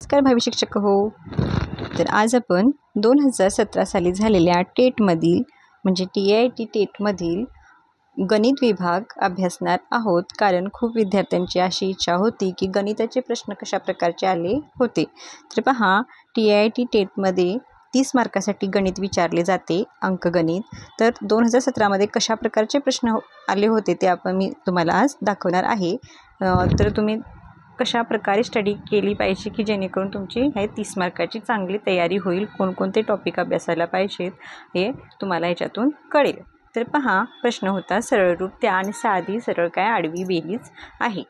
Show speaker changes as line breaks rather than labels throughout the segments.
नमस्कार भावी शिक्षक हो. तर आज आपण 2017 साली झालेल्या टेटमधील म्हणजे TIT टेटमधील गणित विभाग अभ्यासणार आहोत. कारण खूप विद्यार्थ्यांची अशी इच्छा होती की गणिताचे प्रश्न कशा प्रकारचे आले होते. तर पहा, TIT टेटमध्ये 30 मार्कासाठी गणित विचारले जाते, अंकगणित. तर 2017मध्ये कशा प्रकारचे प्रश्न आले होते ते मी तुम्हाला आज दाखवणार आहे. तर तुम्ही कशा प्रकारे स्टडी केली पाहिजे की जेणेकरून तुमची हे 30 मार्काची चांगली तयारी होईल. कोणकोणते टॉपिक अभ्यासायला पाहिजेत हे तुम्हाला ह्याच्यातून कळेल. तर पहा, प्रश्न होता सरळ रूप त्या आणि साधी सरळ काय आडवी बेरीज आहे.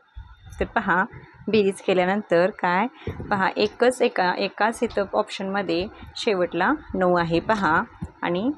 तर पहा, बेरीज केल्यानंतर काय पहा, एकाच इथं ऑप्शनमध्ये शेवटला 9 आहे पहा, आणि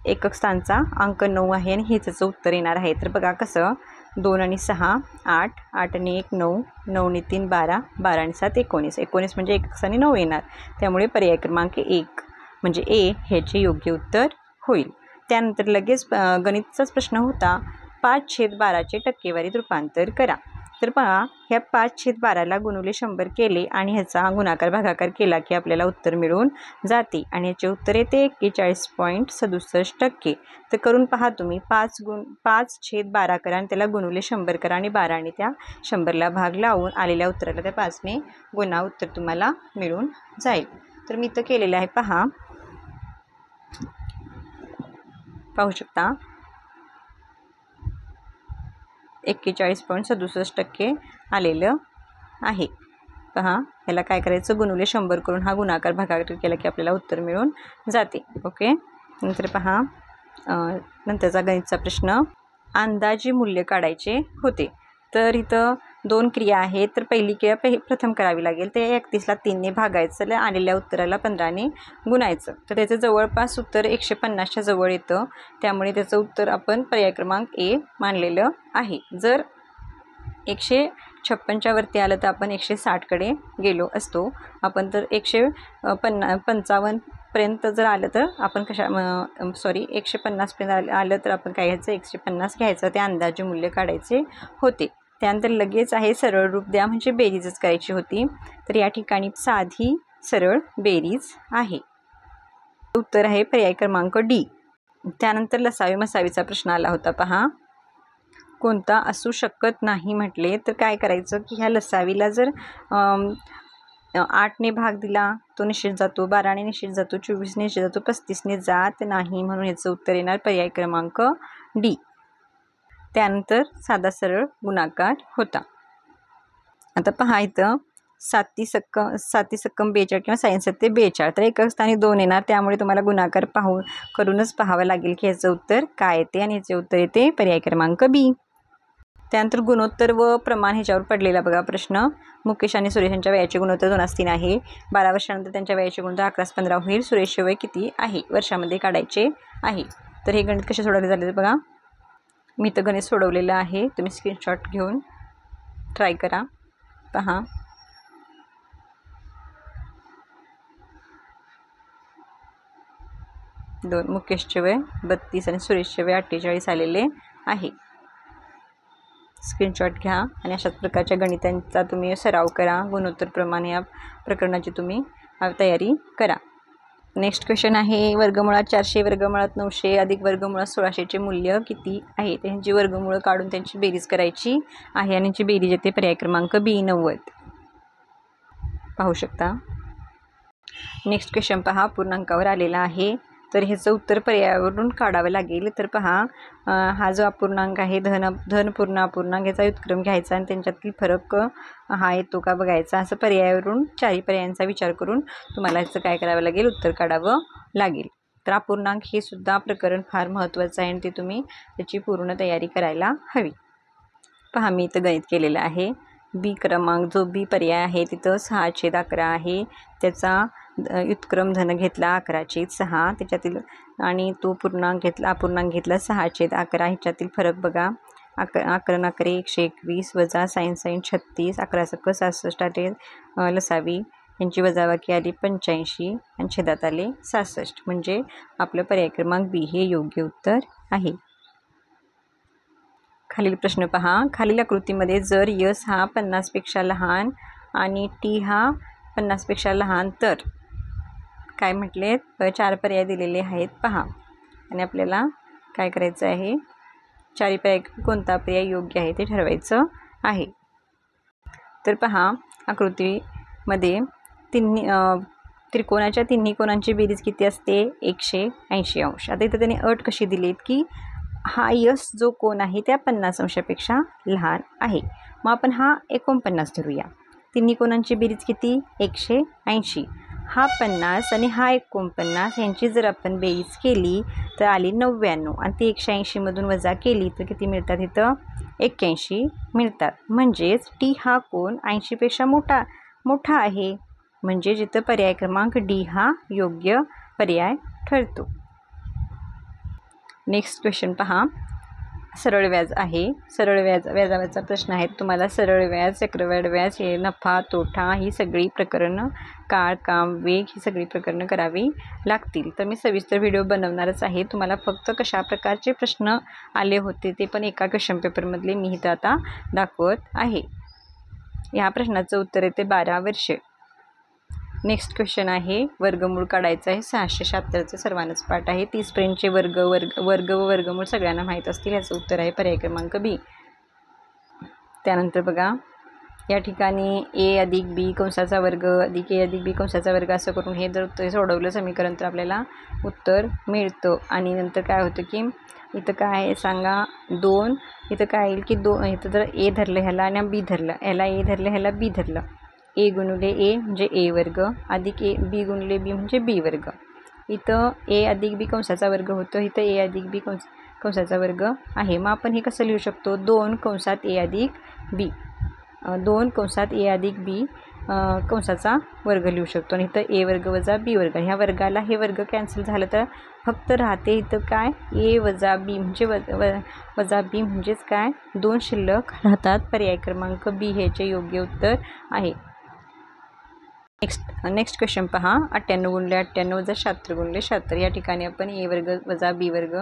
एकक स्थानचा अंक 9 आहे आणि हेच त्याचं उत्तर येणार आहे. तर बघा कसं, 2 आणि 6 8, 8 आणि 1 9, 9 आणि 3 12, 12 आणि 7 19, 19 म्हणजे एकक स्थानी 9 येणार. त्यामुळे पर्याय क्रमांक 1 म्हणजे ए ह्याचे योग्य उत्तर होईल. त्यानंतर लगेच गणिताचाच प्रश्न होता, 5/12चे टक्केवारीत रूपांतर करा. तर पहा, ह्या 5/12ला गुणुले 100 केले आणि ह्याचा गुणाकार भागाकार केला की आपल्याला उत्तर मिळून जाते आणि याचे उत्तर येते 41.67%. तर करून पहा तुम्ही, 5/12 करा आणि त्याला गुणुले 100 करा आणि 12 आणि त्या 100ला भाग लावून आलेल्या उत्तराला त्या 5ने गुणा, उत्तर तुम्हाला मिळून जाईल. तर मी इथं केलेलं आहे पहा, पाहू शकता 41.67% आलेलं आहे. पहा, ह्याला काय करायचं, गुणुले 100 करून हा गुणाकार भागाकार केला की आपल्याला उत्तर मिळून जाते. ओके. नंतर पहा, नंतरचा गणितचा प्रश्न, अंदाजे मूल्य काढायचे होते. तर इथं 2 क्रिया आहेत. तर पहिली क्रिया प्रथम करावी लागेल. ते 31ला 3ने भागायचं, आलेल्या उत्तराला 15ने गुणायचं. तर त्याचं जवळपास उत्तर 150च्या जवळ येतं. त्यामुळे त्याचं उत्तर आपण पर्याय क्रमांक ए मानलेलं आहे. जर 156च्या वरती आलं तर आपण 160कडे गेलो असतो आपण. तर 155 पर्यंत जर आलं तर आपण 150 पर्यंत आलं तर आपण काय घ्यायचं, 150 घ्यायचं. ते अंदाजे मूल्य काढायचे होते. त्यानंतर लगेच आहे सरळ रूप द्या, म्हणजे बेरीजच करायची होती. तर या ठिकाणी साधी सरळ बेरीज आहे. उत्तर आहे पर्याय क्रमांक डी. त्यानंतर लसावी मसावीचा प्रश्न आला होता पहा, कोणता असू शकत नाही म्हटले तर काय करायचं की ह्या लसावीला जर 8ने भाग दिला तो निश्चित जातो, 12ने निश्चित जातो, 24ने निश्चित जातो, 35ने जात नाही. म्हणून याचं उत्तर येणार पर्याय क्रमांक डी. त्यानंतर साधा सरळ गुणाकार होता. आता पहा, इथं 7 सक्कम 42 किंवा 67 42, तर एकक स्थानी 2 येणार. त्यामुळे तुम्हाला गुणाकार करूनच पाहावं लागेल की ह्याचं उत्तर काय येते आणि ह्याचे उत्तर येते पर्याय क्रमांक बी. त्यानंतर गुणोत्तर व प्रमाण ह्याच्यावर पडलेला बघा प्रश्न, मुकेश आणि सुरेश यांच्या वयाचे गुणोत्तर 2:3 आहे. 12 वर्षानंतर त्यांच्या वयाचे गुणोत्तर 11:15 होईल. सुरेशचे वय किती आहे वर्षामध्ये काढायचे आहे. तर हे गणित कसे सोडवले झाले बघा, मी तर गणित सोडवलेलं आहे. तुम्ही स्क्रीनशॉट घेऊन ट्राय करा. पहा, मुकेशचे वय 32 आणि सुरेशचे वय 48 आलेले आहे. स्क्रीनशॉट घ्या आणि अशाच प्रकारच्या गणितांचा तुम्ही सराव करा. गुणोत्तर प्रमाण या प्रकरणाची तुम्ही तयारी करा. नेक्स्ट क्वेश्चन आहे, वर्गमुळात 400 वर्गमुळात 900 अधिक वर्गमुळात 1600चे मूल्य किती आहे. त्यांची वर्गमुळं काढून त्यांची बेरीज करायची आहे आणि यांची बेरीज येते पर्याय क्रमांक बी 90. पाहू शकता. नेक्स्ट क्वेश्चन पहा, पूर्णांकावर आलेला आहे. तर ह्याचं उत्तर पर्यायावरून काढावं लागेल. तर पहा, हा जो अपूर्णांक आहे धन पूर्ण अपूर्णांक, याचा व्युत्क्रम घ्यायचा आणि त्यांच्यातील फरक हा येतो का बघायचा. असं पर्यायावरून 4 पर्यायांचा विचार करून तुम्हाला ह्याचं काय करावं लागेल, उत्तर काढावं लागेल. तर अपूर्णांक हे सुद्धा प्रकरण फार महत्त्वाचं आहे आणि ते तुम्ही त्याची पूर्ण तयारी करायला हवी. पहा, मी इथं गणित केलेलं आहे. बी क्रमांक जो बी पर्याय आहे तिथं 6/11 आहे. त्याचा व्युत्क्रम धन घेतला 11/6 त्याच्यातील, आणि तो पूर्णांक घेतला अपूर्णांक घेतला 6/11. ह्याच्यातील फरक बघा, 11 11 121 वजा साईन 36, 11 सक्क 66 आले. लसावी यांची वजाबाकी आली 85 आणि छेदात आले 66. म्हणजे आपलं पर्याय क्रमांक बी हे योग्य उत्तर आहे. खालील प्रश्न पहा, खालील आकृतीमध्ये जर यस हा 50पेक्षा लहान आणि टी हा 50पेक्षा लहान तर काय म्हटले 4 पर्याय दिलेले आहेत पहा. आणि आपल्याला काय करायचं आहे, 4 पर्याय कोणता पर्याय योग्य आहे ते ठरवायचं आहे. तर पहा आकृतीमध्ये त्रिकोणाच्या तिन्ही कोणांची बेरीज किती असते 180 अंश. आता इथं त्यांनी अट कशी दिलीत की हा यस जो कोण आहे त्या 50 अंशापेक्षा लहान आहे. मग आपण हा 49 धरूया. तिन्ही कोणांची बेरीज किती 180. हा 50 आणि हा 49 यांची जर आपण बेरीज केली तर आली 99 आणि ती 180मधून वजा केली तर किती मिळतात इथं 81 मिळतात. म्हणजेच टी हा कोण 80पेक्षा मोठा आहे. म्हणजे जिथं पर्याय क्रमांक डी हा योग्य पर्याय ठरतो. नेक्स्ट क्वेश्चन पहा. सरळ व्याज आहे. सरळ व्याजाचा प्रश्न आहे. तुम्हाला सरळ व्याज, चक्रवाढ व्याज, हे नफा तोटा ही सगळी प्रकरणं, काळ काम वेग ही सगळी प्रकरणं करावी लागतील. तर मी सविस्तर व्हिडिओ बनवणारच आहे. तुम्हाला फक्त कशा प्रकारचे प्रश्न आले होते ते पण एका क्वेश्चन पेपरमधले मी इथं आता दाखवत आहे. ह्या प्रश्नाचं उत्तर येते 12 वर्षे. नेक्स्ट क्वेश्चन आहे. वर्गमूळ काढायचं आहे. 676चं सर्वांनाच पाठ आहे. 30पर्यंतचे वर्ग व वर्गमूळ सगळ्यांना माहीत असतील. याचं उत्तर आहे पर्याय क्रमांक बी. त्यानंतर बघा या ठिकाणी ए अधिक बी कंसाचा वर्ग अधिक ए अधिक बी कंसाचा वर्ग असं करून हे जर उत्तर सोडवलं समीकरण तर आपल्याला उत्तर मिळतं. आणि नंतर काय होतं की इथं काय आहे सांगा 2. इथं काय येईल की इथं जर ए धरलं ह्याला आणि बी धरलं, ह्याला ए धरलं ह्याला बी धरलं, ए गुणिले ए म्हणजे ए वर्ग अधिक ए बी गुणिले बी म्हणजे बी वर्ग. इथं ए अधिक बी कंसाचा वर्ग होतं, इथं ए अधिक बी कंसाचा वर्ग आहे. मग आपण हे कसं लिहू शकतो 2 कंसात ए अधिक बी, 2 कंसात ए अधिक बी कंसाचा वर्ग लिहू शकतो. आणि इथं ए वर्ग वजा बी वर्ग, ह्या वर्गाला हे वर्ग कॅन्सल झालं तर फक्त राहते इथं काय ए वजा बी म्हणजे वजा बी म्हणजेच काय 2 शिल्लक राहतात. पर्याय क्रमांक बी ह्याचे योग्य उत्तर आहे. नेक्स्ट क्वेश्चन पहा. 98 गुणिले 98 वजा 76 गुणिले 76. या ठिकाणी आपण ए वर्ग वजा बी वर्ग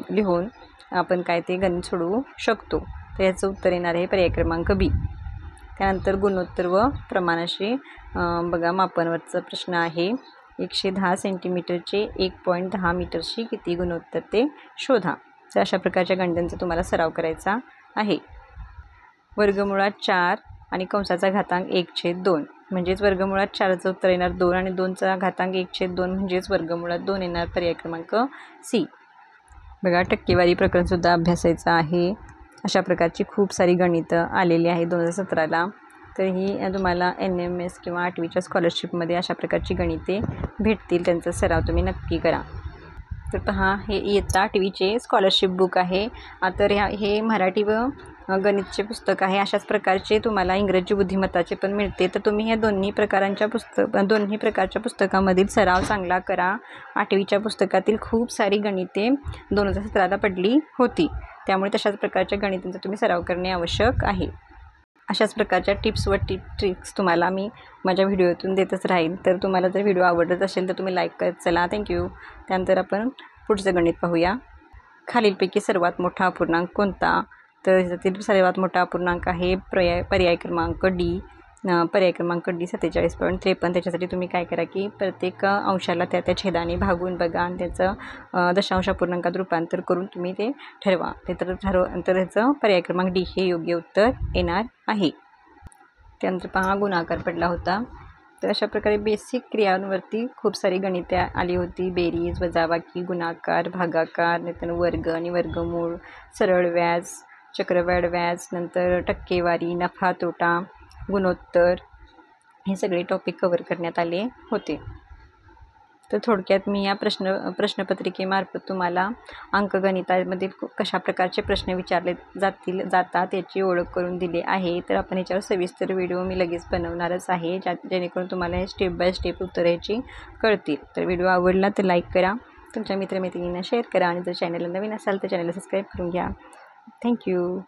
लिहून आपण काय ते गणित सोडवू शकतो. तर याचं उत्तर येणार आहे पर्याय क्रमांक बी. त्यानंतर गुणोत्तर व प्रमाणाशी बघा मापनवरचा प्रश्न आहे. 110 सेंटीमीटरचे 1.10 मीटरशी किती गुणोत्तर ते शोधा. तर अशा प्रकारच्या गणितांचा तुम्हाला सराव करायचा आहे. वर्गमुळात 4 आणि कंसाचा घातांक 1/2 म्हणजेच वर्गमुळात 4चं उत्तर येणार 2 आणि 2चा घातांक 1/2 म्हणजेच वर्गमुळात 2 येणार. पर्याय क्रमांक सी. बघा टक्केवारी प्रकरणसुद्धा अभ्यासायचं आहे. अशा प्रकारची खूप सारी गणितं आलेली आहे 2017ला. तर ही तुम्हाला NMS किंवा 8वीच्या स्कॉलरशिपमध्ये अशा प्रकारची गणिते भेटतील. त्यांचा सराव तुम्ही नक्की करा. तर पहा हे इयत्ता 8वीचे स्कॉलरशिप बुक आहे. तर हे मराठी व गणितचे पुस्तक आहे. अशाच प्रकारचे तुम्हाला इंग्रजी बुद्धिमत्ताचे पण मिळते. तर तुम्ही ह्या दोन्ही प्रकारच्या पुस्तकामधील सराव चांगला करा. 8वीच्या पुस्तकातील खूप सारी गणिते 2017ला पडली होती. त्यामुळे तशाच प्रकारच्या गणितांचा तुम्ही सराव करणे आवश्यक आहे. अशाच प्रकारच्या टिप्स व ट्रिक्स तुम्हाला मी माझ्या व्हिडिओतून देतच राहील. तर तुम्हाला जर व्हिडिओ आवडत असेल तर तुम्ही लाईक करत चला. थँक्यू. त्यानंतर आपण पुढचं गणित पाहूया. खालीलपैकी सर्वात मोठा अपूर्णांक कोणता. तर त्यातील सर्वात मोठा अपूर्णांक आहे पर्याय क्रमांक डी. पर्याय क्रमांक डी 47.53. त्याच्यासाठी तुम्ही काय करा की प्रत्येक अंशाला त्या छेदाने भागून बघा आणि त्याचं दशांश अपूर्णांकात रूपांतर करून तुम्ही ते ठरवा. ते तर ह्याचं पर्याय क्रमांक डी हे योग्य उत्तर येणार आहे. त्यानंतर पहा गुणाकार पडला होता. तर अशा प्रकारे बेसिक क्रियांवरती खूप सारी गणिते आली होती. बेरीज, वजाबाकी, गुणाकार, भागाकार, नंतर वर्ग आणि वर्गमूळ, सरळ व्याज, चक्रवाढ व्याज, नंतर टक्केवारी, नफा तोटा, गुणोत्तर हे सगळे टॉपिक कव्हर करण्यात आले होते. तर थोडक्यात मी या प्रश्नपत्रिकेमार्फत तुम्हाला अंकगणितामध्ये कशा प्रकारचे प्रश्न विचारले जातात याची ओळख करून दिली आहे. तर आपण याच्यावर सविस्तर व्हिडिओ मी लगेच बनवणारच आहे जेणेकरून तुम्हाला हे स्टेप बाय स्टेप उत्तरे याची कळतील. तर व्हिडिओ आवडला तर लाईक करा, तुमच्या मित्रमैत्रिणींना शेअर करा आणि जर चॅनलला नवीन असाल तर चॅनलला सबस्क्राईब करून घ्या. थँक्यू.